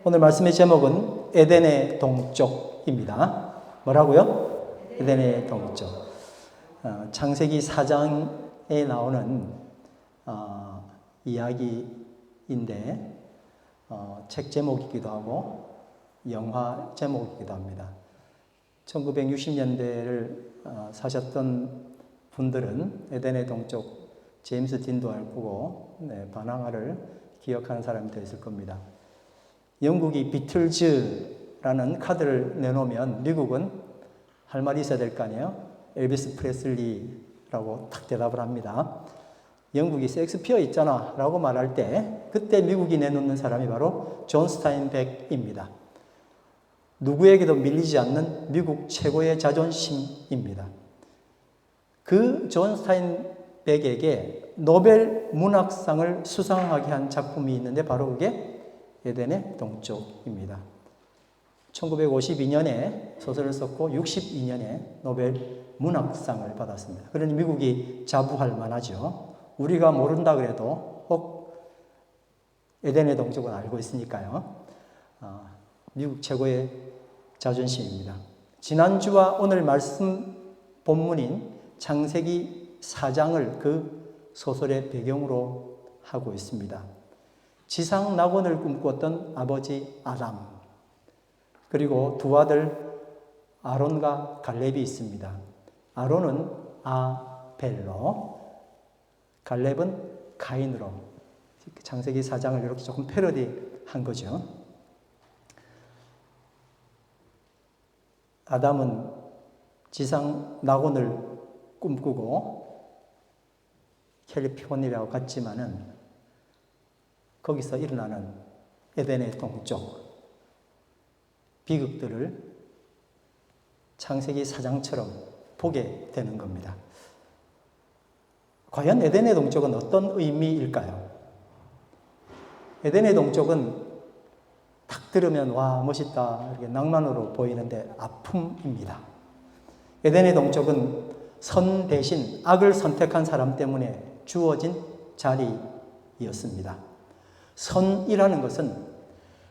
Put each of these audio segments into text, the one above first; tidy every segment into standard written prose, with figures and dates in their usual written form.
오늘 말씀의 제목은 에덴의 동쪽입니다. 뭐라고요? 에덴의 동쪽. 창세기 4장에 나오는 이야기인데 책 제목이기도 하고 영화 제목이기도 합니다. 1960년대를 사셨던 분들은 에덴의 동쪽 제임스 딘도알 보고 바나나를 기억하는 사람이 더 있을 겁니다. 영국이 비틀즈라는 카드를 내놓으면 미국은 할 말이 있어야 될 거 아니에요? 엘비스 프레슬리라고 탁 대답을 합니다. 영국이 셰익스피어 있잖아 라고 말할 때 그때 미국이 내놓는 사람이 바로 존 스타인백입니다. 누구에게도 밀리지 않는 미국 최고의 자존심입니다. 그 존 스타인백에게 노벨 문학상을 수상하게 한 작품이 있는데 바로 그게 에덴의 동쪽입니다. 1952년에 소설을 썼고 62년에 노벨 문학상을 받았습니다. 그러니 미국이 자부할 만하죠. 우리가 모른다 그래도 혹 에덴의 동쪽은 알고 있으니까요. 미국 최고의 자존심입니다. 지난주와 오늘 말씀 본문인 창세기 4장을 그 소설의 배경으로 하고 있습니다. 지상 낙원을 꿈꾸었던 아버지 아담, 그리고 두 아들 아론과 갈렙이 있습니다. 아론은 아벨로, 갈렙은 가인으로 창세기 4장을 이렇게 조금 패러디한 거죠. 아담은 지상 낙원을 꿈꾸고 캘리포니아와 같지만은 거기서 일어나는 에덴의 동쪽 비극들을 창세기 4장처럼 보게 되는 겁니다. 과연 에덴의 동쪽은 어떤 의미일까요? 에덴의 동쪽은 딱 들으면 와 멋있다 이렇게 낭만으로 보이는데 아픔입니다. 에덴의 동쪽은 선 대신 악을 선택한 사람 때문에 주어진 자리였습니다. 선이라는 것은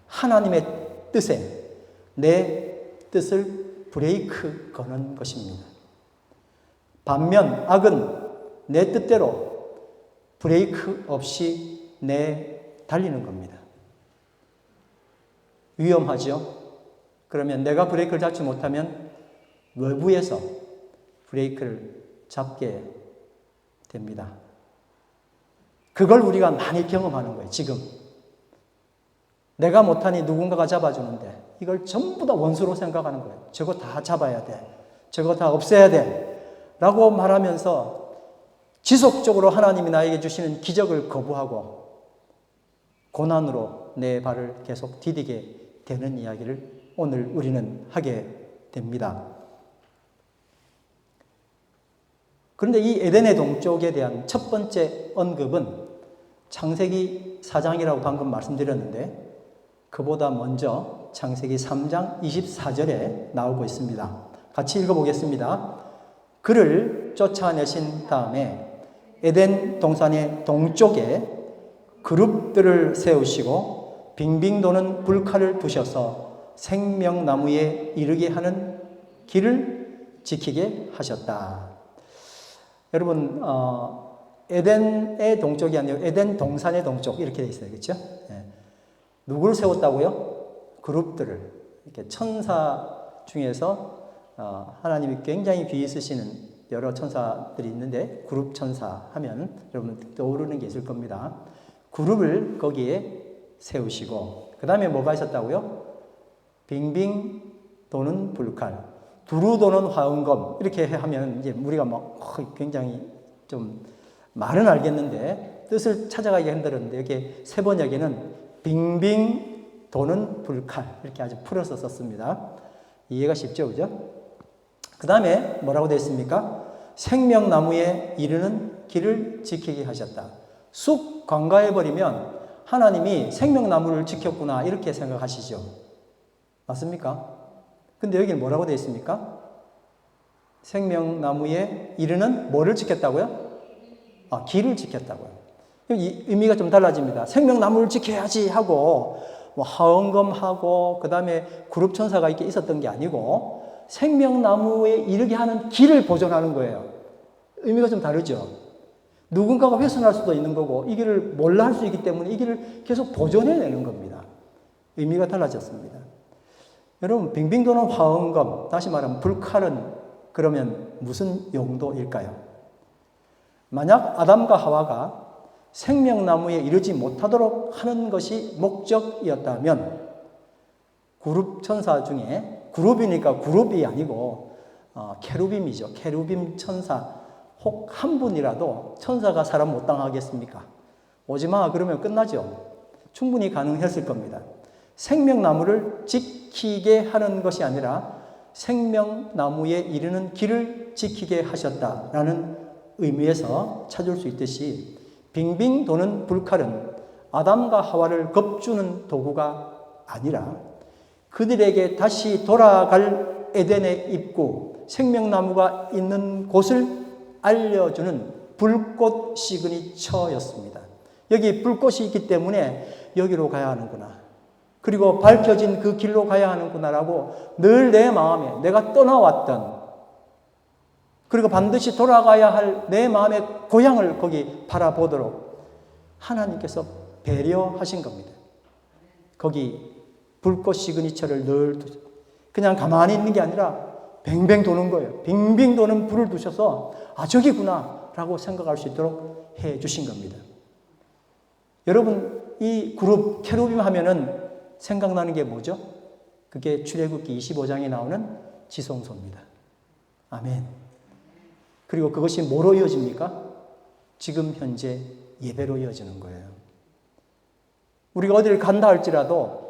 하나님의 뜻에 내 뜻을 브레이크 거는 것입니다. 반면 악은 내 뜻대로 브레이크 없이 달리는 겁니다. 위험하죠? 그러면 내가 브레이크를 잡지 못하면 외부에서 브레이크를 잡게 됩니다. 그걸 우리가 많이 경험하는 거예요, 지금. 내가 못하니 누군가가 잡아주는데 이걸 전부 다 원수로 생각하는 거예요. 저거 다 잡아야 돼. 저거 다 없애야 돼. 라고 말하면서 지속적으로 하나님이 나에게 주시는 기적을 거부하고 고난으로 내 발을 계속 디디게 되는 이야기를 오늘 우리는 하게 됩니다. 그런데 이 에덴의 동쪽에 대한 첫 번째 언급은 창세기 4장이라고 방금 말씀드렸는데 그보다 먼저 창세기 3장 24절에 나오고 있습니다. 같이 읽어보겠습니다. 그를 쫓아내신 다음에 에덴 동산의 동쪽에 그룹들을 세우시고 빙빙 도는 불칼을 두셔서 생명나무에 이르게 하는 길을 지키게 하셨다. 여러분 에덴의 동쪽이 아니고 에덴 동산의 동쪽 이렇게 돼 있어요. 그렇죠? 네. 누구를 세웠다고요? 그룹들을. 이렇게 천사 중에서 하나님이 굉장히 귀히 쓰시는 여러 천사들이 있는데 그룹 천사 하면 여러분 떠오르는 게 있을 겁니다. 그룹을 거기에 세우시고 그 다음에 뭐가 있었다고요? 빙빙 도는 불칼, 두루 도는 화음검 이렇게 하면 이제 우리가 막 굉장히 좀 말은 알겠는데 뜻을 찾아가기가 힘들었는데 여기 세 번역에는 빙빙 도는 불칼 이렇게 아주 풀어서 썼습니다. 이해가 쉽죠, 그죠? 그 다음에 뭐라고 되어 있습니까? 생명나무에 이르는 길을 지키게 하셨다. 쑥 관가해버리면 하나님이 생명나무를 지켰구나 이렇게 생각하시죠. 맞습니까? 근데 여기는 뭐라고 되어 있습니까? 생명나무에 이르는 뭐를 지켰다고요? 길을 지켰다고요. 이 의미가 좀 달라집니다. 생명나무를 지켜야지 하고 뭐 하원검하고 그 다음에 그룹천사가 이렇게 있었던 게 아니고 생명나무에 이르게 하는 길을 보존하는 거예요. 의미가 좀 다르죠. 누군가가 훼손할 수도 있는 거고 이 길을 몰라 할 수 있기 때문에 이 길을 계속 보존해내는 겁니다. 의미가 달라졌습니다. 여러분, 빙빙 도는 화원검, 다시 말하면 불칼은 그러면 무슨 용도일까요? 만약 아담과 하와가 생명나무에 이르지 못하도록 하는 것이 목적이었다면 그룹 천사 중에, 그룹이니까 그룹이 아니고 케루빔이죠. 케루빔 천사 혹 한 분이라도 천사가 사람 못 당하겠습니까? 오지마 그러면 끝나죠. 충분히 가능했을 겁니다. 생명나무를 지키게 하는 것이 아니라 생명나무에 이르는 길을 지키게 하셨다라는 의미에서 찾을 수 있듯이 빙빙 도는 불칼은 아담과 하와를 겁주는 도구가 아니라 그들에게 다시 돌아갈 에덴의 입구, 생명나무가 있는 곳을 알려주는 불꽃 시그니처였습니다. 여기 불꽃이 있기 때문에 여기로 가야 하는구나. 그리고 밝혀진 그 길로 가야 하는구나라고 늘 내 마음에 내가 떠나왔던 그리고 반드시 돌아가야 할 내 마음의 고향을 거기 바라보도록 하나님께서 배려하신 겁니다. 거기 불꽃 시그니처를 늘 그냥 가만히 있는 게 아니라 뱅뱅 도는 거예요. 빙빙 도는 불을 두셔서 저기구나 라고 생각할 수 있도록 해 주신 겁니다. 여러분, 이 그룹 케루빔 하면은 생각나는 게 뭐죠? 그게 출애굽기 25장에 나오는 지성소입니다. 아멘. 그리고 그것이 뭐로 이어집니까? 지금 현재 예배로 이어지는 거예요. 우리가 어디를 간다 할지라도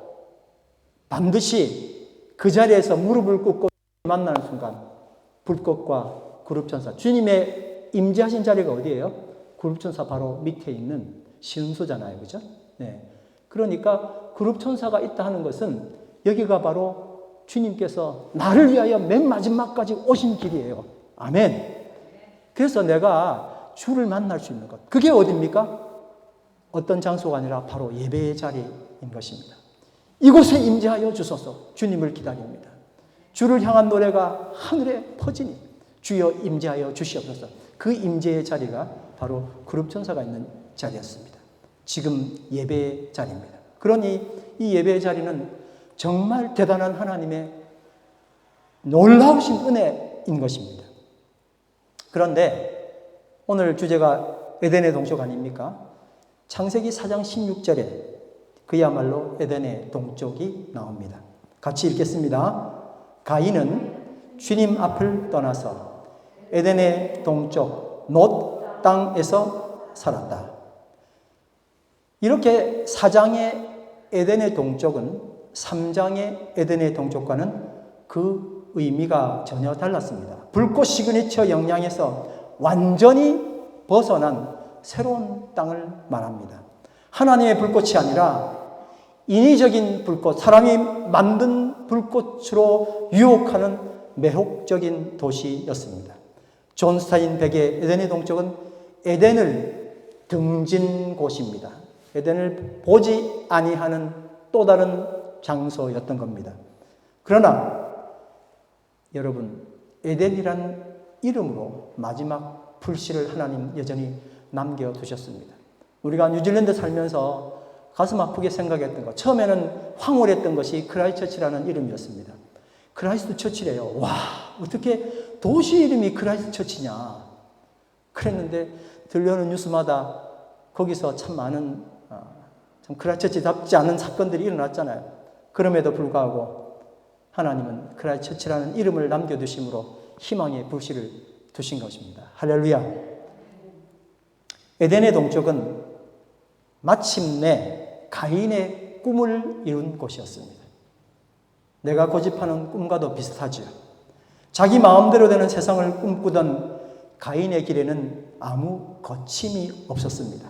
반드시 그 자리에서 무릎을 꿇고 만나는 순간 불꽃과 그룹천사, 주님의 임재하신 자리가 어디예요? 그룹천사 바로 밑에 있는 시음소잖아요. 그죠? 네. 그러니까 그룹천사가 있다 하는 것은 여기가 바로 주님께서 나를 위하여 맨 마지막까지 오신 길이에요. 아멘. 그래서 내가 주를 만날 수 있는 것. 그게 어디입니까? 어떤 장소가 아니라 바로 예배의 자리인 것입니다. 이곳에 임재하여 주소서. 주님을 기다립니다. 주를 향한 노래가 하늘에 퍼지니 주여 임재하여 주시옵소서. 그 임재의 자리가 바로 그룹천사가 있는 자리였습니다. 지금 예배의 자리입니다. 그러니 이 예배의 자리는 정말 대단한 하나님의 놀라우신 은혜인 것입니다. 그런데 오늘 주제가 에덴의 동쪽 아닙니까? 창세기 4장 16절에 그야말로 에덴의 동쪽이 나옵니다. 같이 읽겠습니다. 가인은 주님 앞을 떠나서 에덴의 동쪽 놋 땅에서 살았다. 이렇게 4장의 에덴의 동쪽은 3장의 에덴의 동쪽과는 그 의미가 전혀 달랐습니다. 불꽃 시그니처 영향에서 완전히 벗어난 새로운 땅을 말합니다. 하나님의 불꽃이 아니라 인위적인 불꽃, 사람이 만든 불꽃으로 유혹하는 매혹적인 도시였습니다. 존 스타인백의 에덴의 동쪽은 에덴을 등진 곳입니다. 에덴을 보지 아니하는 또 다른 장소였던 겁니다. 그러나 여러분, 에덴이란 이름으로 마지막 불씨를 하나님 여전히 남겨두셨습니다. 우리가 뉴질랜드 살면서 가슴 아프게 생각했던 것, 처음에는 황홀했던 것이 크라이스트처치라는 이름이었습니다. 크라이스트 처치래요. 와, 어떻게 도시 이름이 크라이스트 처치냐. 그랬는데 들려오는 뉴스마다 거기서 참 많은 참 크라이스트 처치답지 않은 사건들이 일어났잖아요. 그럼에도 불구하고 하나님은 크라이스트 처치라는 이름을 남겨두심으로 희망의 불씨를 두신 것입니다. 할렐루야. 에덴의 동쪽은 마침내 가인의 꿈을 이룬 곳이었습니다. 내가 고집하는 꿈과도 비슷하죠. 자기 마음대로 되는 세상을 꿈꾸던 가인의 길에는 아무 거침이 없었습니다.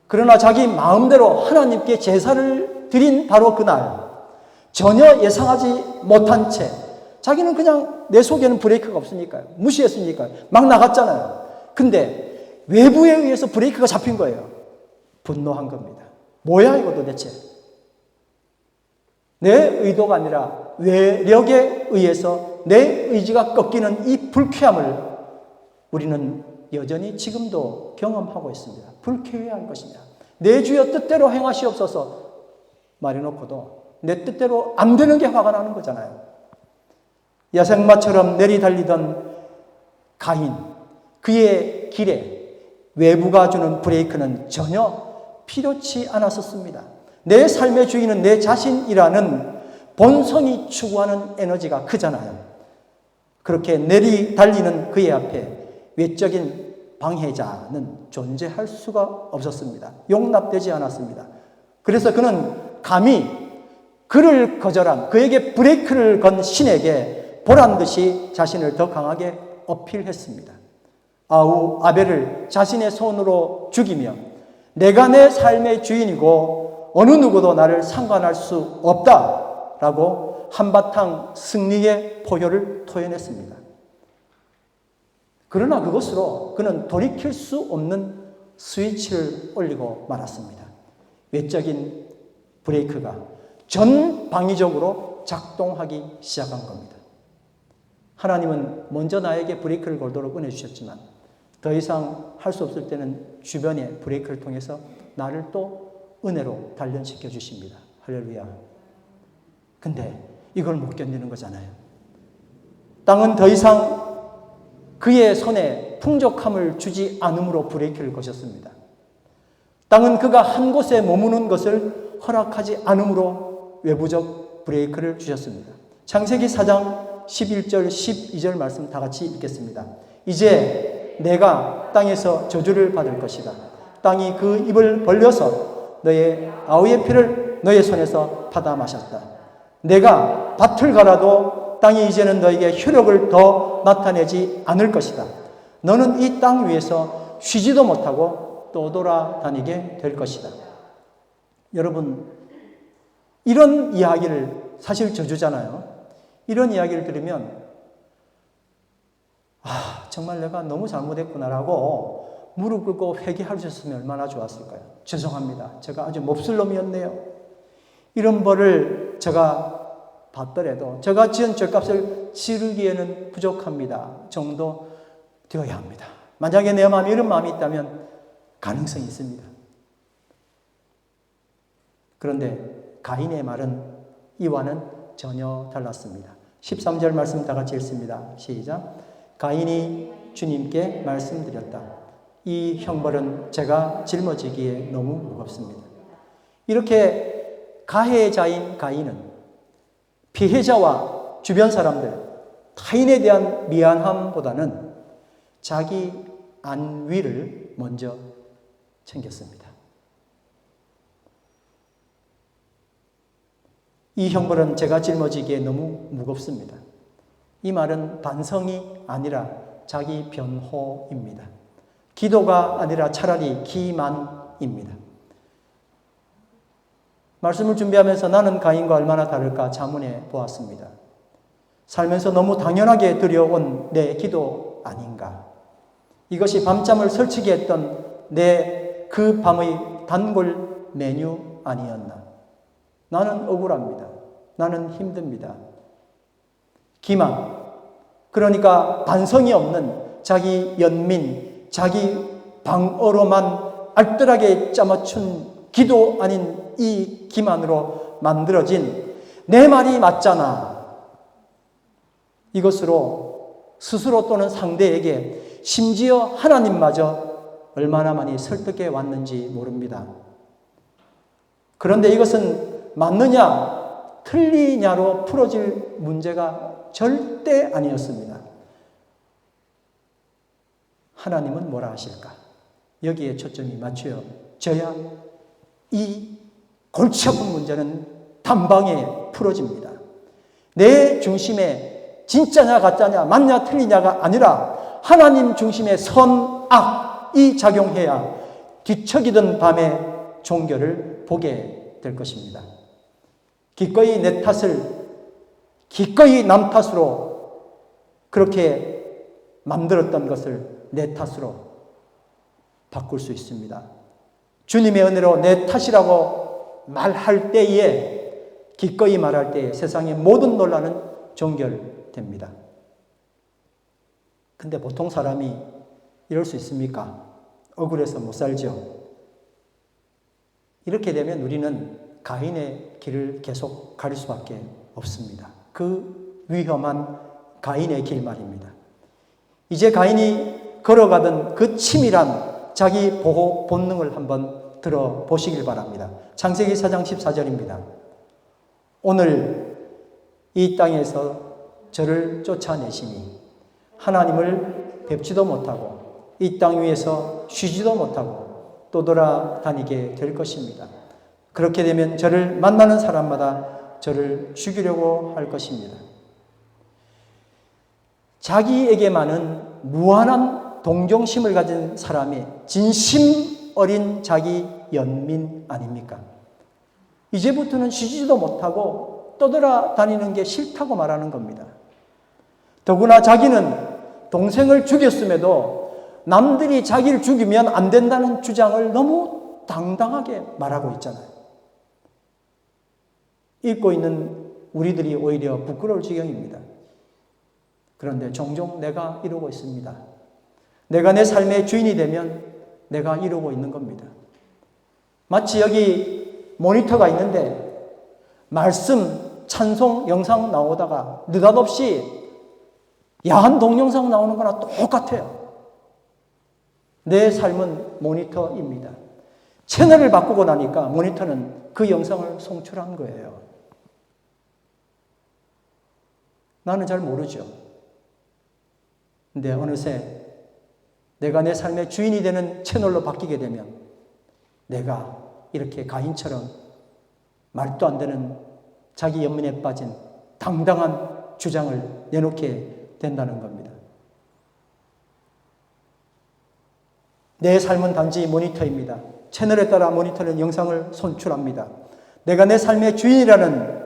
그러나 자기 마음대로 하나님께 제사를 드린 바로 그날, 전혀 예상하지 못한 채 자기는 그냥 내 속에는 브레이크가 없으니까요. 무시했으니까요. 막 나갔잖아요. 근데 외부에 의해서 브레이크가 잡힌 거예요. 분노한 겁니다. 뭐야 이거 도대체? 내 의도가 아니라 외력에 의해서 내 의지가 꺾이는 이 불쾌함을 우리는 여전히 지금도 경험하고 있습니다. 불쾌해야 할 것이냐. 내 주여 뜻대로 행하시옵소서 말해놓고도 내 뜻대로 안 되는 게 화가 나는 거잖아요. 야생마처럼 내리달리던 가인, 그의 길에 외부가 주는 브레이크는 전혀 필요치 않았었습니다. 내 삶의 주인은 내 자신이라는 본성이 추구하는 에너지가 크잖아요. 그렇게 내리달리는 그의 앞에 외적인 방해자는 존재할 수가 없었습니다. 용납되지 않았습니다. 그래서 그는 감히 그를 거절한, 그에게 브레이크를 건 신에게 보란듯이 자신을 더 강하게 어필했습니다. 아벨을 자신의 손으로 죽이며 내가 내 삶의 주인이고 어느 누구도 나를 상관할 수 없다라고 한바탕 승리의 포효를 토해냈습니다. 그러나 그것으로 그는 돌이킬 수 없는 스위치를 올리고 말았습니다. 외적인 브레이크가 전방위적으로 작동하기 시작한 겁니다. 하나님은 먼저 나에게 브레이크를 걸도록 은혜 주셨지만 더 이상 할 수 없을 때는 주변의 브레이크를 통해서 나를 또 은혜로 단련시켜 주십니다. 할렐루야. 근데 이걸 못 견디는 거잖아요. 땅은 더 이상 그의 손에 풍족함을 주지 않음으로 브레이크를 거셨습니다. 땅은 그가 한 곳에 머무는 것을 허락하지 않음으로 외부적 브레이크를 주셨습니다. 창세기 4장 11절 12절 말씀 다 같이 읽겠습니다. 이제 내가 땅에서 저주를 받을 것이다. 땅이 그 입을 벌려서 너의 아우의 피를 너의 손에서 받아 마셨다. 내가 밭을 갈아도 땅이 이제는 너에게 효력을 더 나타내지 않을 것이다. 너는 이 땅 위에서 쉬지도 못하고 떠돌아다니게 될 것이다. 여러분, 이런 이야기를, 사실 저주잖아요. 이런 이야기를 들으면 정말 내가 너무 잘못했구나라고 무릎 꿇고 회개하셨으면 얼마나 좋았을까요? 죄송합니다. 제가 아주 몹쓸 놈이었네요. 이런 벌을 제가 받더라도 제가 지은 죄값을 치르기에는 부족합니다 정도 되어야 합니다. 만약에 내 마음에 이런 마음이 있다면 가능성이 있습니다. 그런데 가인의 말은 이와는 전혀 달랐습니다. 13절 말씀 다 같이 읽습니다. 시작. 가인이 주님께 말씀드렸다. 이 형벌은 제가 짊어지기에 너무 무겁습니다. 이렇게 가해자인 가인은 피해자와 주변 사람들, 타인에 대한 미안함보다는 자기 안위를 먼저 챙겼습니다. 이 형벌은 제가 짊어지기에 너무 무겁습니다. 이 말은 반성이 아니라 자기 변호입니다. 기도가 아니라 차라리 기만입니다. 말씀을 준비하면서 나는 가인과 얼마나 다를까 자문해 보았습니다. 살면서 너무 당연하게 드려온 내 기도 아닌가. 이것이 밤잠을 설치게 했던 내 그 밤의 단골 메뉴 아니었나. 나는 억울합니다. 나는 힘듭니다. 기만, 그러니까 반성이 없는 자기 연민, 자기 방어로만 알뜰하게 짜맞춘 기도 아닌 이 기만으로 만들어진 내 말이 맞잖아. 이것으로 스스로 또는 상대에게 심지어 하나님마저 얼마나 많이 설득해 왔는지 모릅니다. 그런데 이것은 맞느냐, 틀리냐로 풀어질 문제가 절대 아니었습니다. 하나님은 뭐라 하실까? 여기에 초점이 맞춰져야 이 골치 아픈 문제는 단방에 풀어집니다. 내 중심에 진짜냐 가짜냐 맞냐 틀리냐가 아니라 하나님 중심의 선악이 작용해야 뒤척이던 밤의 종교를 보게 될 것입니다. 기꺼이 내 탓을 기꺼이 남 탓으로 그렇게 만들었던 것을 내 탓으로 바꿀 수 있습니다. 주님의 은혜로 내 탓이라고 말할 때에 기꺼이 말할 때 세상의 모든 논란은 종결됩니다. 근데 보통 사람이 이럴 수 있습니까? 억울해서 못 살죠. 이렇게 되면 우리는 가인의 길을 계속 갈 수밖에 없습니다. 그 위험한 가인의 길 말입니다. 이제 가인이 걸어가던 그 치밀한 자기 보호 본능을 한번 들어보시길 바랍니다. 창세기 4장 14절입니다. 오늘 이 땅에서 저를 쫓아내시니 하나님을 뵙지도 못하고 이 땅 위에서 쉬지도 못하고 떠돌아다니게 될 것입니다. 그렇게 되면 저를 만나는 사람마다 저를 죽이려고 할 것입니다. 자기에게만은 무한한 동정심을 가진 사람의 진심 어린 자기 연민 아닙니까? 이제부터는 쉬지도 못하고 떠돌아다니는 게 싫다고 말하는 겁니다. 더구나 자기는 동생을 죽였음에도 남들이 자기를 죽이면 안 된다는 주장을 너무 당당하게 말하고 있잖아요. 읽고 있는 우리들이 오히려 부끄러울 지경입니다. 그런데 종종 내가 이러고 있습니다. 내가 내 삶의 주인이 되면 내가 이러고 있는 겁니다. 마치 여기 모니터가 있는데 말씀, 찬송 영상 나오다가 느닷없이 야한 동영상 나오는 거나 똑같아요. 내 삶은 모니터입니다. 채널을 바꾸고 나니까 모니터는 그 영상을 송출한 거예요. 나는 잘 모르죠. 근데 어느새 내가 내 삶의 주인이 되는 채널로 바뀌게 되면 내가 이렇게 가인처럼 말도 안 되는 자기 연민에 빠진 당당한 주장을 내놓게 된다는 겁니다. 내 삶은 단지 모니터입니다. 채널에 따라 모니터는 영상을 송출합니다. 내가 내 삶의 주인이라는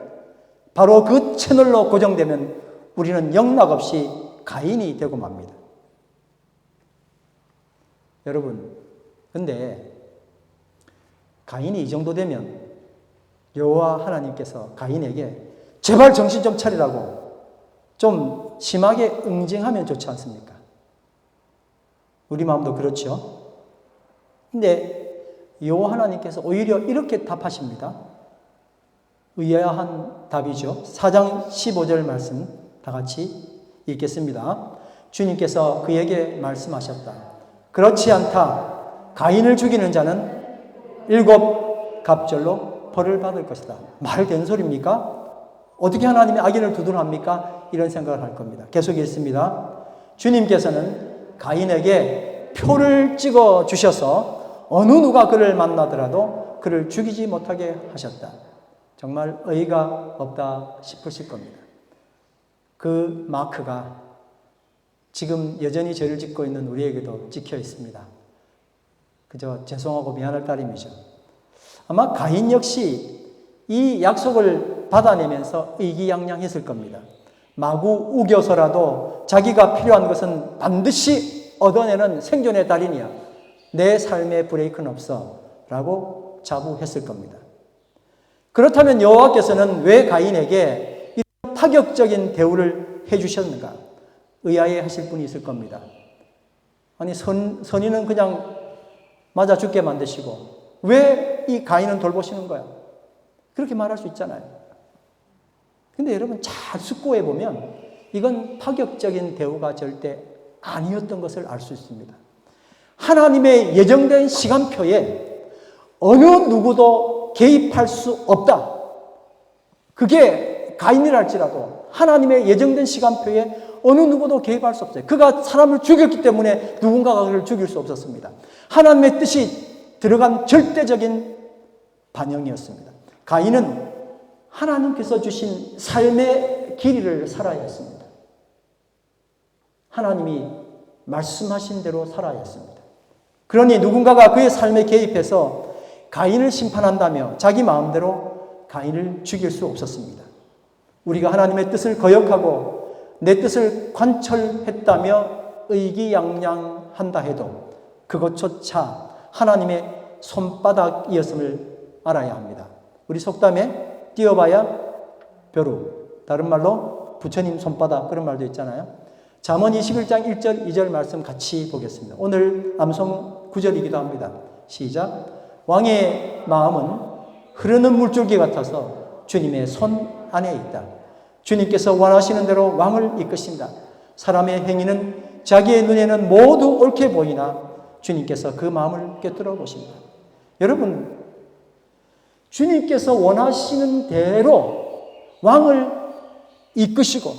바로 그 채널로 고정되면 우리는 영락없이 가인이 되고 맙니다. 여러분, 근데 가인이 이 정도 되면 여호와 하나님께서 가인에게 제발 정신 좀 차리라고 좀 심하게 응징하면 좋지 않습니까? 우리 마음도 그렇죠. 근데 여호와 하나님께서 오히려 이렇게 답하십니다. 의아한 답이죠. 4장 15절 말씀 다 같이 읽겠습니다. 주님께서 그에게 말씀하셨다. 그렇지 않다. 가인을 죽이는 자는 7 갑절로 벌을 받을 것이다. 말 된 소리입니까? 어떻게 하나님이 악인을 두둔합니까? 이런 생각을 할 겁니다. 계속 읽습니다. 주님께서는 가인에게 표를 찍어 주셔서 어느 누가 그를 만나더라도 그를 죽이지 못하게 하셨다. 정말 어이가 없다 싶으실 겁니다. 그 마크가 지금 여전히 죄를 짓고 있는 우리에게도 찍혀 있습니다. 그저 죄송하고 미안할 따름이죠. 아마 가인 역시 이 약속을 받아내면서 의기양양했을 겁니다. 마구 우겨서라도 자기가 필요한 것은 반드시 얻어내는 생존의 달인이야. 내 삶에 브레이크는 없어. 라고 자부했을 겁니다. 그렇다면 여호와께서는 왜 가인에게 이런 파격적인 대우를 해주셨는가? 의아해 하실 분이 있을 겁니다. 아니 선인은 그냥 맞아 죽게 만드시고 왜 이 가인은 돌보시는 거야? 그렇게 말할 수 있잖아요. 근데 여러분 잘 숙고해 보면 이건 파격적인 대우가 절대 아니었던 것을 알 수 있습니다. 하나님의 예정된 시간표에 어느 누구도 개입할 수 없다. 그게 가인이랄지라도 하나님의 예정된 시간표에 어느 누구도 개입할 수 없어요. 그가 사람을 죽였기 때문에 누군가가 그를 죽일 수 없었습니다. 하나님의 뜻이 들어간 절대적인 반영이었습니다. 가인은 하나님께서 주신 삶의 길이를 살아야 했습니다. 하나님이 말씀하신 대로 살아야 했습니다. 그러니 누군가가 그의 삶에 개입해서 가인을 심판한다며 자기 마음대로 가인을 죽일 수 없었습니다. 우리가 하나님의 뜻을 거역하고 내 뜻을 관철했다며 의기양양한다 해도 그것조차 하나님의 손바닥이었음을 알아야 합니다. 우리 속담에 뛰어봐야 벼룩. 다른 말로 부처님 손바닥 그런 말도 있잖아요. 잠언 21장 1절 2절 말씀 같이 보겠습니다. 오늘 암송 구절이기도 합니다. 시작. 왕의 마음은 흐르는 물줄기 같아서 주님의 손 안에 있다. 주님께서 원하시는 대로 왕을 이끄신다. 사람의 행위는 자기의 눈에는 모두 옳게 보이나 주님께서 그 마음을 꿰뚫어 보신다. 여러분, 주님께서 원하시는 대로 왕을 이끄시고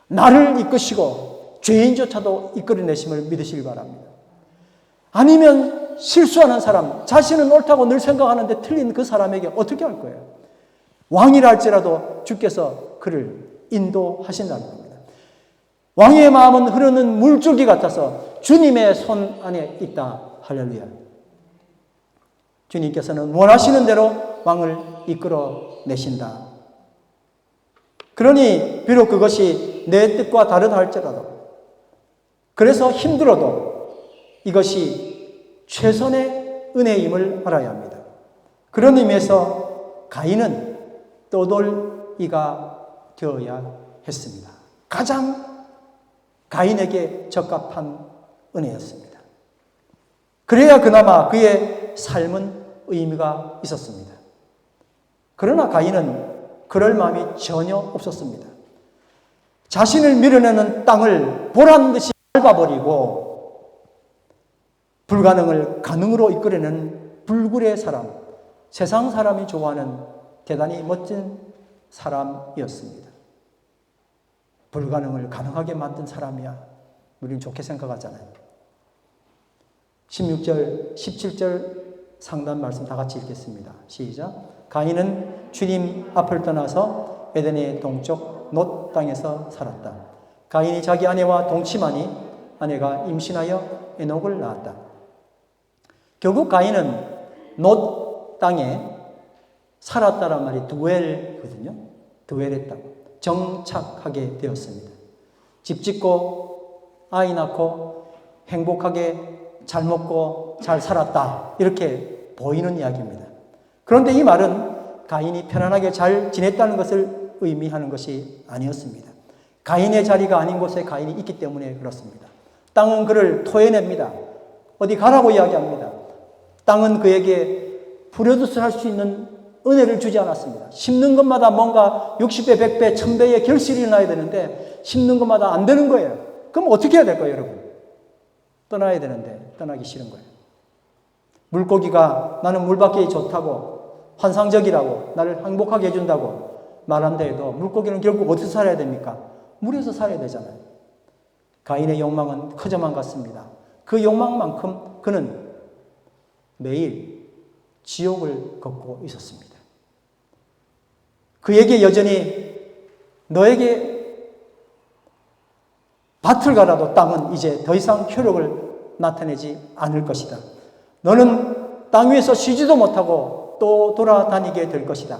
나를 이끄시고 죄인조차도 이끌어내심을 믿으시기 바랍니다. 아니면 실수하는 사람, 자신은 옳다고 늘 생각하는데 틀린 그 사람에게 어떻게 할 거예요? 왕이라 할지라도 주께서 그를 인도하신다는 겁니다. 왕의 마음은 흐르는 물줄기 같아서 주님의 손 안에 있다. 할렐루야. 주님께서는 원하시는 대로 왕을 이끌어내신다. 그러니 비록 그것이 내 뜻과 다르다 할지라도, 그래서 힘들어도 이것이 최선의 은혜임을 알아야 합니다. 그런 의미에서 가인은 떠돌이가 되어야 했습니다. 가장 가인에게 적합한 은혜였습니다. 그래야 그나마 그의 삶은 의미가 있었습니다. 그러나 가인은 그럴 마음이 전혀 없었습니다. 자신을 밀어내는 땅을 보란듯이 밟아버리고 불가능을 가능으로 이끌어내는 불굴의 사람, 세상 사람이 좋아하는 대단히 멋진 사람이었습니다. 불가능을 가능하게 만든 사람이야. 우리는 좋게 생각하잖아요. 16절, 17절 상단 말씀 다 같이 읽겠습니다. 시작. 가인은 주님 앞을 떠나서 에덴의 동쪽 놋 땅에서 살았다. 가인이 자기 아내와 동침하니 아내가 임신하여 에녹을 낳았다. 결국 가인은 놋 땅에 살았다란 말이 드웰거든요. 드웰했다고. 정착하게 되었습니다. 집 짓고 아이 낳고 행복하게 잘 먹고 잘 살았다. 이렇게 보이는 이야기입니다. 그런데 이 말은 가인이 편안하게 잘 지냈다는 것을 의미하는 것이 아니었습니다. 가인의 자리가 아닌 곳에 가인이 있기 때문에 그렇습니다. 땅은 그를 토해냅니다. 어디 가라고 이야기합니다. 땅은 그에게 부려듯이 할 수 있는 은혜를 주지 않았습니다. 심는 것마다 뭔가 60배, 100배, 1000배의 결실이 일어나야 되는데 심는 것마다 안 되는 거예요. 그럼 어떻게 해야 될까요, 여러분? 떠나야 되는데 떠나기 싫은 거예요. 물고기가 나는 물밖에 좋다고, 환상적이라고, 나를 행복하게 해준다고 말한다 해도 물고기는 결국 어디서 살아야 됩니까? 물에서 살아야 되잖아요. 가인의 욕망은 커져만 갔습니다. 그 욕망만큼 그는 매일 지옥을 걷고 있었습니다. 그에게 여전히 너에게 밭을 갈아도 땅은 이제 더 이상 효력을 나타내지 않을 것이다. 너는 땅 위에서 쉬지도 못하고 또 돌아다니게 될 것이다.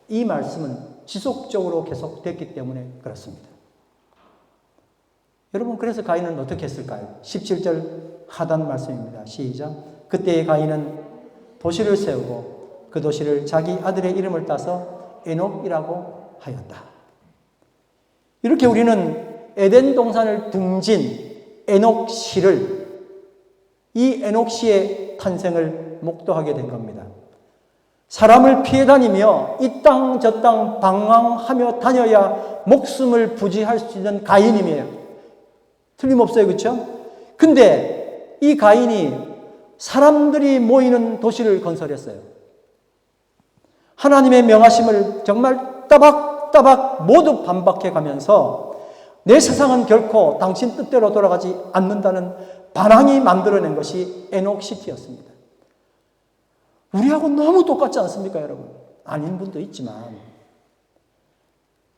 이 말씀은 지속적으로 계속됐기 때문에 그렇습니다. 여러분, 그래서 가인은 어떻게 했을까요? 17절 하단 말씀입니다. 시작. 그때의 가인은 도시를 세우고 그 도시를 자기 아들의 이름을 따서 에녹이라고 하였다. 이렇게 우리는 에덴 동산을 등진 에녹시를, 이 에녹시의 탄생을 목도하게 된 겁니다. 사람을 피해 다니며 이 땅 저 땅 방황하며 다녀야 목숨을 부지할 수 있는 가인임이에요. 틀림없어요. 그렇죠? 근데 이 가인이 사람들이 모이는 도시를 건설했어요. 하나님의 명하심을 정말 따박따박 모두 반박해 가면서 내 세상은 결코 당신 뜻대로 돌아가지 않는다는 반항이 만들어낸 것이 에녹시티였습니다. 우리하고 너무 똑같지 않습니까, 여러분? 아닌 분도 있지만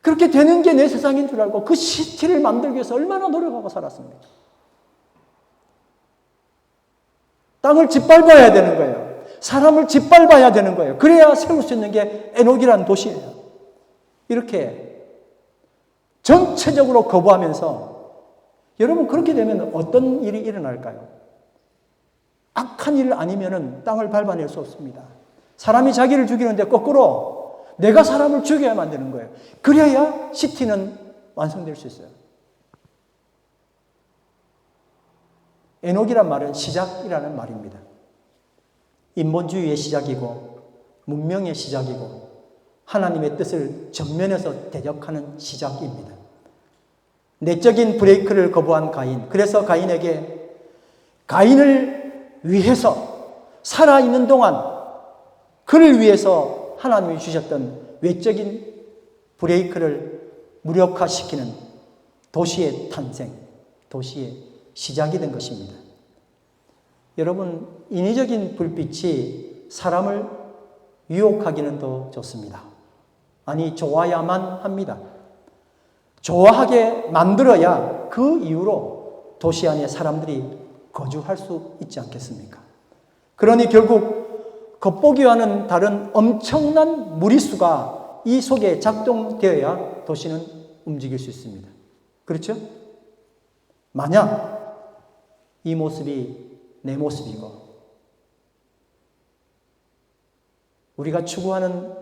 그렇게 되는 게 내 세상인 줄 알고 그 시티를 만들기 위해서 얼마나 노력하고 살았습니까? 땅을 짓밟아야 되는 거예요. 사람을 짓밟아야 되는 거예요. 그래야 세울 수 있는 게 에녹이라는 도시예요. 이렇게 전체적으로 거부하면서 여러분, 그렇게 되면 어떤 일이 일어날까요? 악한 일 아니면은 땅을 밟아낼 수 없습니다. 사람이 자기를 죽이는데 거꾸로 내가 사람을 죽여야 만드는 거예요. 그래야 시티는 완성될 수 있어요. 에녹이란 말은 시작이라는 말입니다. 인본주의의 시작이고 문명의 시작이고 하나님의 뜻을 정면에서 대적하는 시작입니다. 내적인 브레이크를 거부한 가인, 그래서 가인에게 가인을 위해서 살아있는 동안 그를 위해서 하나님이 주셨던 외적인 브레이크를 무력화시키는 도시의 탄생, 도시의 시작이 된 것입니다. 여러분, 인위적인 불빛이 사람을 유혹하기는 더 좋습니다. 아니, 좋아야만 합니다. 좋아하게 만들어야 그 이후로 도시 안에 사람들이 거주할 수 있지 않겠습니까? 그러니 결국 겉보기와는 다른 엄청난 무리수가 이 속에 작동되어야 도시는 움직일 수 있습니다. 그렇죠? 만약 이 모습이 내 모습이고 우리가 추구하는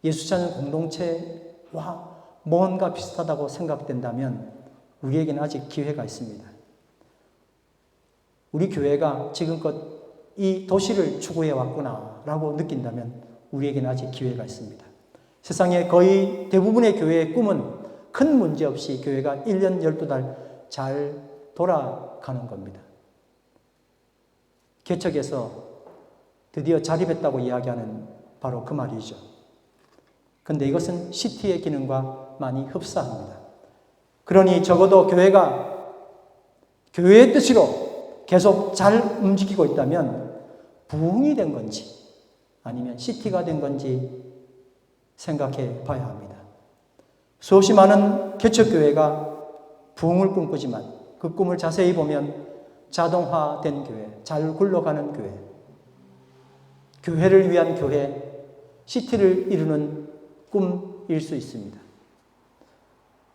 예수 찾는 공동체와 뭔가 비슷하다고 생각된다면 우리에게는 아직 기회가 있습니다. 우리 교회가 지금껏 이 도시를 추구해 왔구나라고 느낀다면 우리에게는 아직 기회가 있습니다. 세상의 거의 대부분의 교회의 꿈은 큰 문제 없이 교회가 1년 12달 잘 돌아가는 겁니다. 개척에서 드디어 자립했다고 이야기하는 바로 그 말이죠. 그런데 이것은 시티의 기능과 많이 흡사합니다. 그러니 적어도 교회가 교회의 뜻으로 계속 잘 움직이고 있다면 부흥이 된 건지 아니면 시티가 된 건지 생각해 봐야 합니다. 수없이 많은 개척교회가 부흥을 꿈꾸지만 그 꿈을 자세히 보면 자동화된 교회, 잘 굴러가는 교회, 교회를 위한 교회, 시티를 이루는 꿈일 수 있습니다.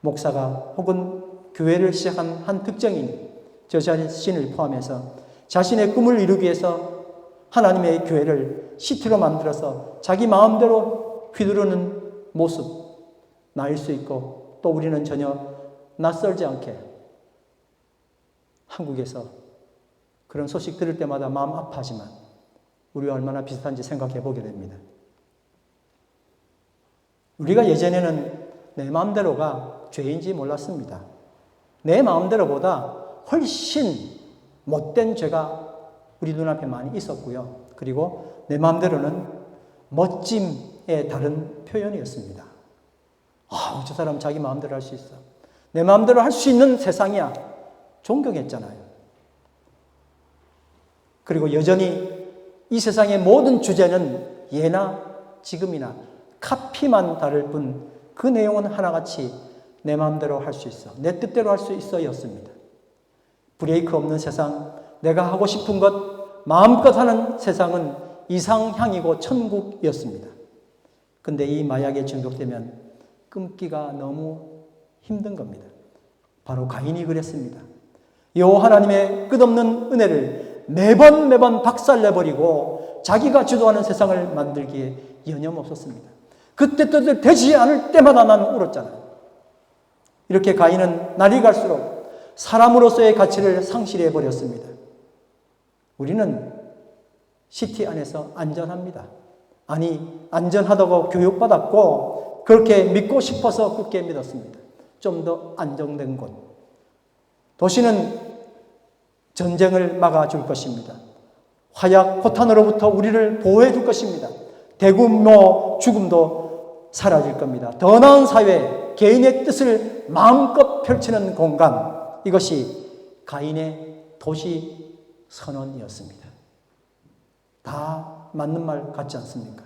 목사가 혹은 교회를 시작한 한 특정인이 저 자신을 포함해서 자신의 꿈을 이루기 위해서 하나님의 교회를 시티로 만들어서 자기 마음대로 휘두르는 모습 나일 수 있고 또 우리는 전혀 낯설지 않게 한국에서 그런 소식 들을 때마다 마음 아파하지만 우리와 얼마나 비슷한지 생각해 보게 됩니다. 우리가 예전에는 내 마음대로가 죄인지 몰랐습니다. 내 마음대로보다 훨씬 못된 죄가 우리 눈앞에 많이 있었고요. 그리고 내 마음대로는 멋짐의 다른 표현이었습니다. 저 사람 자기 마음대로 할 수 있어. 내 마음대로 할 수 있는 세상이야. 존경했잖아요. 그리고 여전히 이 세상의 모든 주제는 예나 지금이나 카피만 다를 뿐 그 내용은 하나같이 내 마음대로 할 수 있어. 내 뜻대로 할 수 있어 였습니다. 브레이크 없는 세상, 내가 하고 싶은 것 마음껏 하는 세상은 이상향이고 천국이었습니다. 근데 이 마약에 중독되면 끊기가 너무 힘든 겁니다. 바로 가인이 그랬습니다. 여호와 하나님의 끝없는 은혜를 매번 박살내버리고 자기가 주도하는 세상을 만들기에 여념없었습니다. 그때 뜻을 되지 않을 때마다 나는 울었잖아요. 이렇게 가인은 날이 갈수록 사람으로서의 가치를 상실해버렸습니다. 우리는 시티 안에서 안전합니다. 아니, 안전하다고 교육받았고 그렇게 믿고 싶어서 굳게 믿었습니다. 좀 더 안정된 곳. 도시는 전쟁을 막아줄 것입니다. 화약, 포탄으로부터 우리를 보호해 줄 것입니다. 대규모 죽음도 사라질 겁니다. 더 나은 사회, 개인의 뜻을 마음껏 펼치는 공간, 이것이 가인의 도시 선언이었습니다. 다 맞는 말 같지 않습니까?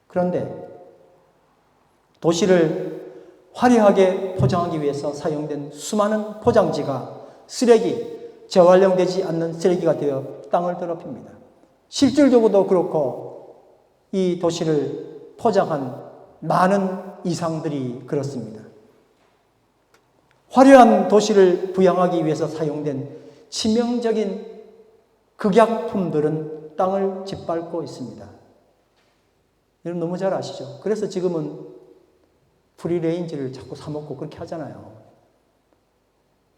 그런데 도시를 화려하게 포장하기 위해서 사용된 수많은 포장지가 쓰레기, 재활용되지 않는 쓰레기가 되어 땅을 더럽힙니다. 실질적으로도 그렇고 이 도시를 포장한 많은 이상들이 그렇습니다. 화려한 도시를 부양하기 위해서 사용된 치명적인 극약품들은 땅을 짓밟고 있습니다. 여러분 너무 잘 아시죠? 그래서 지금은 프리레인지를 자꾸 사먹고 그렇게 하잖아요.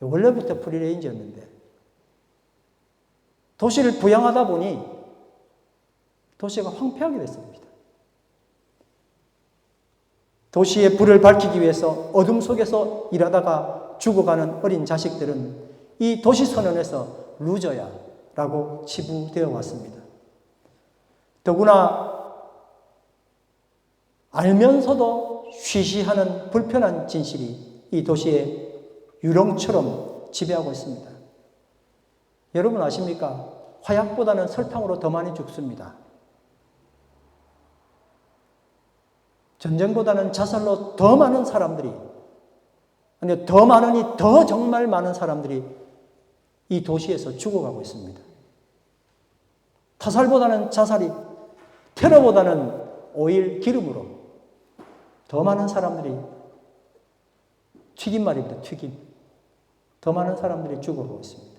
원래부터 프리레인지였는데 도시를 부양하다 보니 도시가 황폐하게 됐습니다. 도시의 불을 밝히기 위해서 어둠 속에서 일하다가 죽어가는 어린 자식들은 이 도시 선언에서 루저야 라고 치부되어 왔습니다. 더구나 알면서도 쉬쉬하는 불편한 진실이 이 도시의 유령처럼 지배하고 있습니다. 여러분 아십니까? 화약보다는 설탕으로 더 많이 죽습니다. 전쟁보다는 자살로 더 많은 사람들이, 아니 더 많으니 더 정말 많은 사람들이 이 도시에서 죽어가고 있습니다. 타살보다는 자살이, 테러보다는 오일 기름으로 더 많은 사람들이, 튀김 말입니다. 튀김. 더 많은 사람들이 죽어가고 있습니다.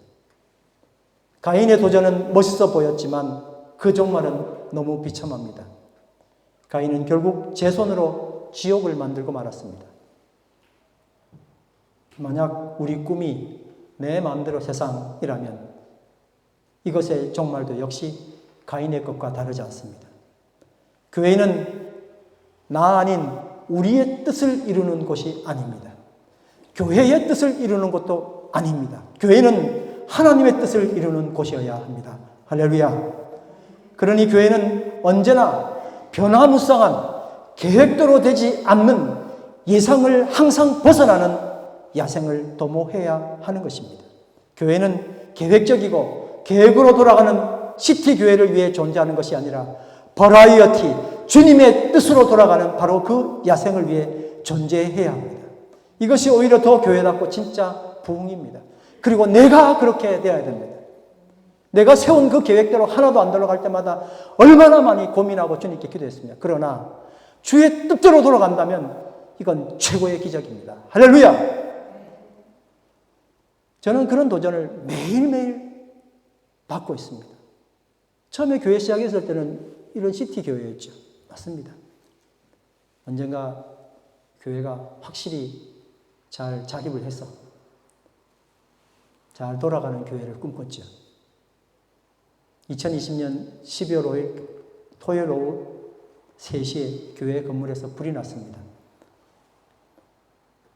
가인의 도전은 멋있어 보였지만 그 종말은 너무 비참합니다. 가인은 결국 제 손으로 지옥을 만들고 말았습니다. 만약 우리 꿈이 내 마음대로 세상이라면 이것의 종말도 역시 가인의 것과 다르지 않습니다. 교회는 나 아닌 우리의 뜻을 이루는 곳이 아닙니다. 교회의 뜻을 이루는 것도 아닙니다. 교회는 하나님의 뜻을 이루는 곳이어야 합니다. 할렐루야. 그러니 교회는 언제나 변화무쌍한 계획대로 되지 않는 예상을 항상 벗어나는 야생을 도모해야 하는 것입니다. 교회는 계획적이고 계획으로 돌아가는 시티 교회를 위해 존재하는 것이 아니라 버라이어티, 주님의 뜻으로 돌아가는 바로 그 야생을 위해 존재해야 합니다. 이것이 오히려 더 교회답고 진짜 부흥입니다. 그리고 내가 그렇게 되어야 됩니다. 내가 세운 그 계획대로 하나도 안 돌아갈 때마다 얼마나 많이 고민하고 주님께 기도했습니다. 그러나 주의 뜻대로 돌아간다면 이건 최고의 기적입니다. 할렐루야! 저는 그런 도전을 매일매일 받고 있습니다. 처음에 교회 시작했을 때는 이런 시티 교회였죠. 맞습니다. 언젠가 교회가 확실히 잘 자립을 해서 잘 돌아가는 교회를 꿈꿨죠. 2020년 12월 5일 토요일 오후 3시에 교회 건물에서 불이 났습니다.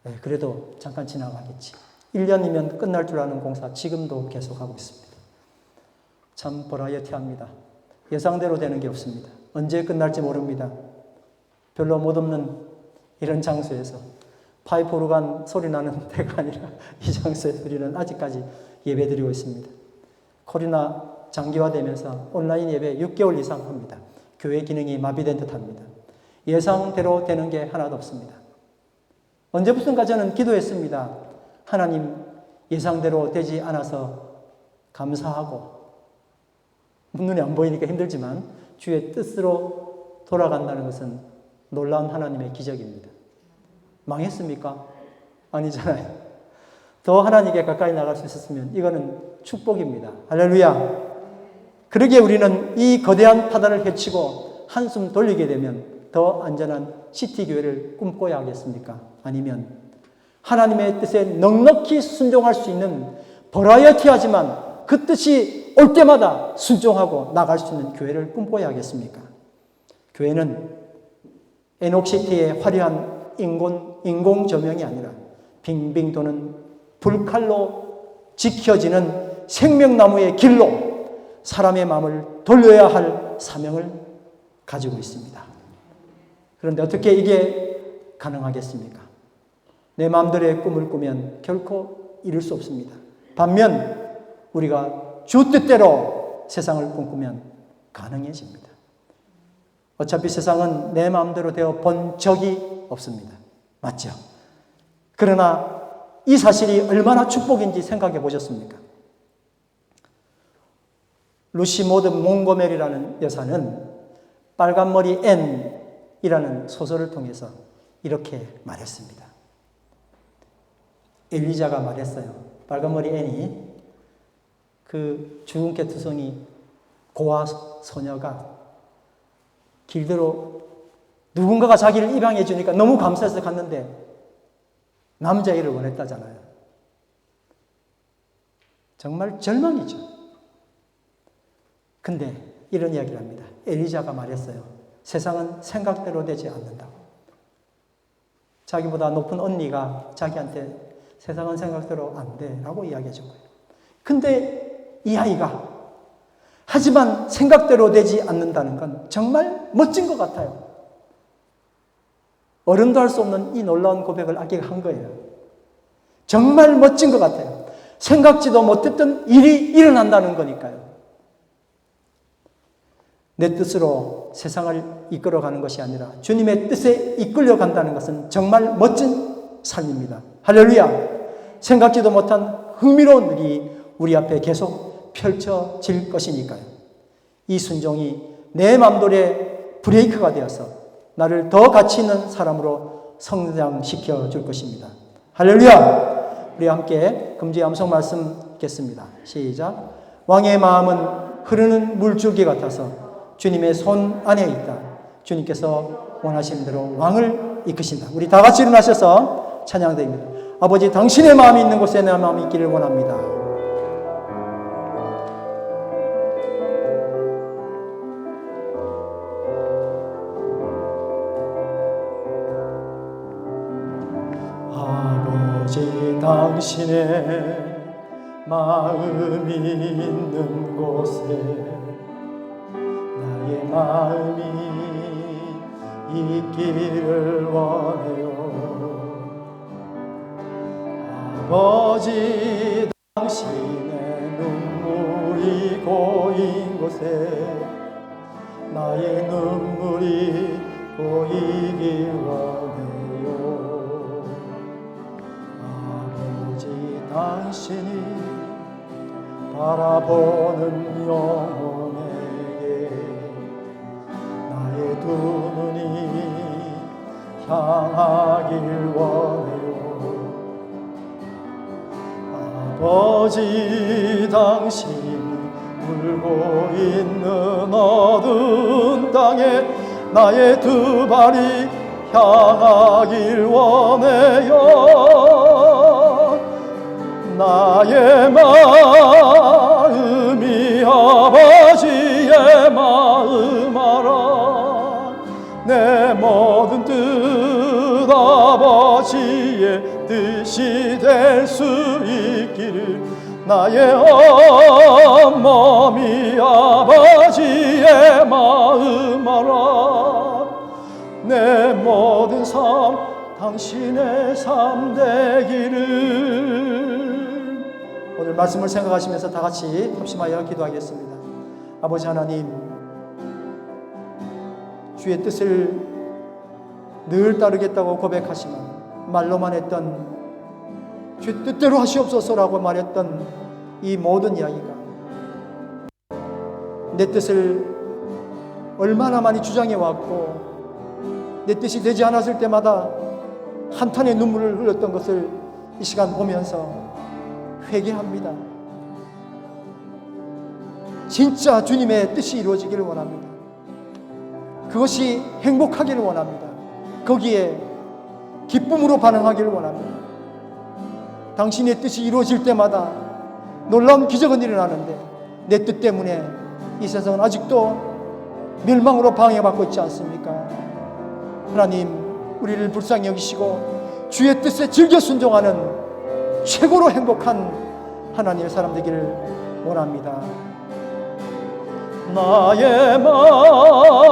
네, 그래도 잠깐 지나가겠지. 1년이면 끝날 줄 아는 공사 지금도 계속하고 있습니다. 참 버라이어티합니다. 예상대로 되는 게 없습니다. 언제 끝날지 모릅니다. 별로 못없는 이런 장소에서 파이프 오르간 소리 나는 데가 아니라 이 장소에서 우리는 아직까지 예배드리고 있습니다. 코로나 장기화되면서 온라인 예배 6개월 이상 합니다. 교회 기능이 마비된 듯합니다. 예상대로 되는 게 하나도 없습니다. 언제부턴가 저는 기도했습니다. 하나님, 예상대로 되지 않아서 감사하고 눈에 안 보이니까 힘들지만 주의 뜻으로 돌아간다는 것은 놀라운 하나님의 기적입니다. 망했습니까? 아니잖아요. 더 하나님께 가까이 나갈 수 있었으면 이거는 축복입니다. 할렐루야. 그러기에 우리는 이 거대한 파단을 헤치고 한숨 돌리게 되면 더 안전한 시티 교회를 꿈꿔야 하겠습니까? 아니면 하나님의 뜻에 넉넉히 순종할 수 있는 버라이어티하지만 그 뜻이 올 때마다 순종하고 나갈 수 있는 교회를 꿈꿔야 하겠습니까? 교회는 에녹시티의 화려한 인공 조명이 아니라 빙빙 도는 불칼로 지켜지는 생명나무의 길로 사람의 마음을 돌려야 할 사명을 가지고 있습니다. 그런데 어떻게 이게 가능하겠습니까? 내 마음대로의 꿈을 꾸면 결코 이룰 수 없습니다. 반면 우리가 주 뜻대로 세상을 꿈꾸면 가능해집니다. 어차피 세상은 내 마음대로 되어 본 적이 없습니다. 맞죠? 그러나 이 사실이 얼마나 축복인지 생각해 보셨습니까? 루시 모드 몽고메리라는 여사는 빨간머리 앤이라는 소설을 통해서 이렇게 말했습니다. 엘리자가 말했어요. 빨간머리 앤이 그 주근깨 투성이 고아 소녀가 길대로 누군가가 자기를 입양해 주니까 너무 감사해서 갔는데 남자애를 원했다잖아요. 정말 절망이죠. 근데 이런 이야기를 합니다. 엘리자가 말했어요. 세상은 생각대로 되지 않는다고. 자기보다 높은 언니가 자기한테 세상은 생각대로 안 돼 라고 이야기해 준 거예요. 근데 이 아이가 하지만 생각대로 되지 않는다는 건 정말 멋진 것 같아요. 어른도 할 수 없는 이 놀라운 고백을 아기가 한 거예요. 정말 멋진 것 같아요. 생각지도 못했던 일이 일어난다는 거니까요. 내 뜻으로 세상을 이끌어가는 것이 아니라 주님의 뜻에 이끌려간다는 것은 정말 멋진 삶입니다. 할렐루야! 생각지도 못한 흥미로운 일이 우리 앞에 계속 펼쳐질 것이니까요. 이 순종이 내 맘돌의 브레이크가 되어서 나를 더 가치 있는 사람으로 성장시켜 줄 것입니다. 할렐루야! 우리 함께 금주의 암송 말씀 읽겠습니다. 시작. 왕의 마음은 흐르는 물줄기 같아서 주님의 손 안에 있다. 주님께서 원하시는 대로 왕을 이끄신다. 우리 다 같이 일어나셔서 찬양드립니다. 아버지, 당신의 마음이 있는 곳에 내 마음이 있기를 원합니다. 아버지, 당신의 마음이 있는 곳에 나의 마음이 있기를 원해요. 아버지, 당신의 눈물이 고인 곳에 나의 눈물이 고이길 원해요. 아버지, 당신이 바라보는 영혼에게 나의 두 눈이 향하길 원해요. 아버지, 당신이 울고 있는 어두운 땅에 나의 두 발이 향하길 원해요. 나의 마음이 아버지의 마음 알아. 내 모든 뜻 아버지의 뜻이 될 수 있기를. 나의 온몸이 아버지의 마음 알아. 내 모든 삶 당신의 삶 되기를. 오늘 말씀을 생각하시면서 다 같이 합심하여 기도하겠습니다. 아버지 하나님, 주의 뜻을 늘 따르겠다고 고백하지만 말로만 했던 주 뜻대로 하시옵소서라고 말했던 이 모든 이야기가 내 뜻을 얼마나 많이 주장해 왔고 내 뜻이 되지 않았을 때마다 한탄의 눈물을 흘렸던 것을 이 시간 보면서 회개합니다. 진짜 주님의 뜻이 이루어지기를 원합니다. 그것이 행복하기를 원합니다. 거기에 기쁨으로 반응하기를 원합니다. 당신의 뜻이 이루어질 때마다 놀라운 기적은 일어나는데 내 뜻 때문에 이 세상은 아직도 멸망으로 방해받고 있지 않습니까? 하나님, 우리를 불쌍히 여기시고 주의 뜻에 즐겨 순종하는 최고로 행복한 하나님의 사람 되기를 원합니다. 나의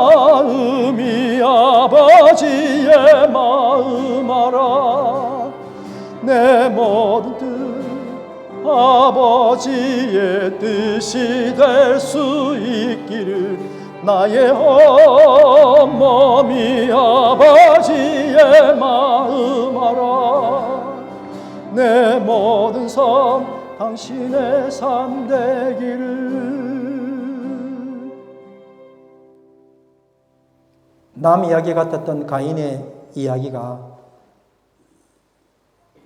마음이 아버지의 마음 알아. 내 모든 뜻 아버지의 뜻이 될 수 있기를. 나의 온몸이 아버지의 마음 알아. 내 모든 삶 당신의 삶 되기를. 남 이야기 같았던 가인의 이야기가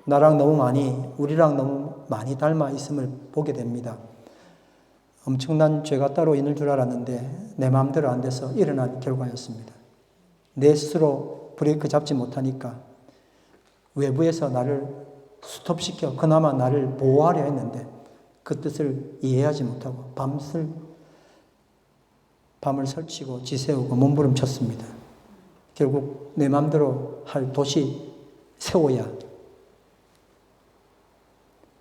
나랑 너무 많이, 우리랑 너무 많이 닮아 있음을 보게 됩니다. 엄청난 죄가 따로 있는 줄 알았는데 내 마음대로 안 돼서 일어난 결과였습니다. 내 스스로 브레이크 잡지 못하니까 외부에서 나를 스톱시켜 그나마 나를 보호하려 했는데 그 뜻을 이해하지 못하고 밤을 설치고 지새우고 몸부림쳤습니다. 결국 내 마음대로 할 도시 세워야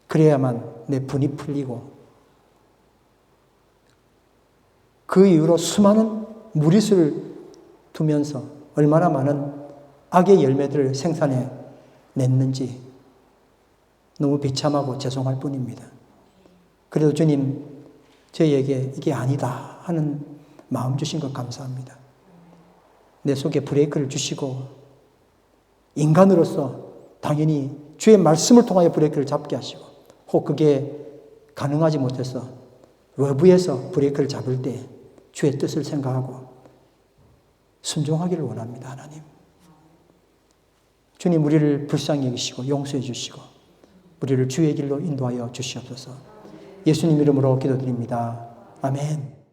그래야만 내 분이 풀리고 그 이후로 수많은 무리수를 두면서 얼마나 많은 악의 열매들을 생산해 냈는지 너무 비참하고 죄송할 뿐입니다. 그래도 주님 저희에게 이게 아니다 하는 마음 주신 것 감사합니다. 내 속에 브레이크를 주시고 인간으로서 당연히 주의 말씀을 통하여 브레이크를 잡게 하시고 혹 그게 가능하지 못해서 외부에서 브레이크를 잡을 때 주의 뜻을 생각하고 순종하기를 원합니다. 하나님. 주님 우리를 불쌍히 여기시고 용서해 주시고 우리를 주의 길로 인도하여 주시옵소서. 예수님 이름으로 기도드립니다. 아멘.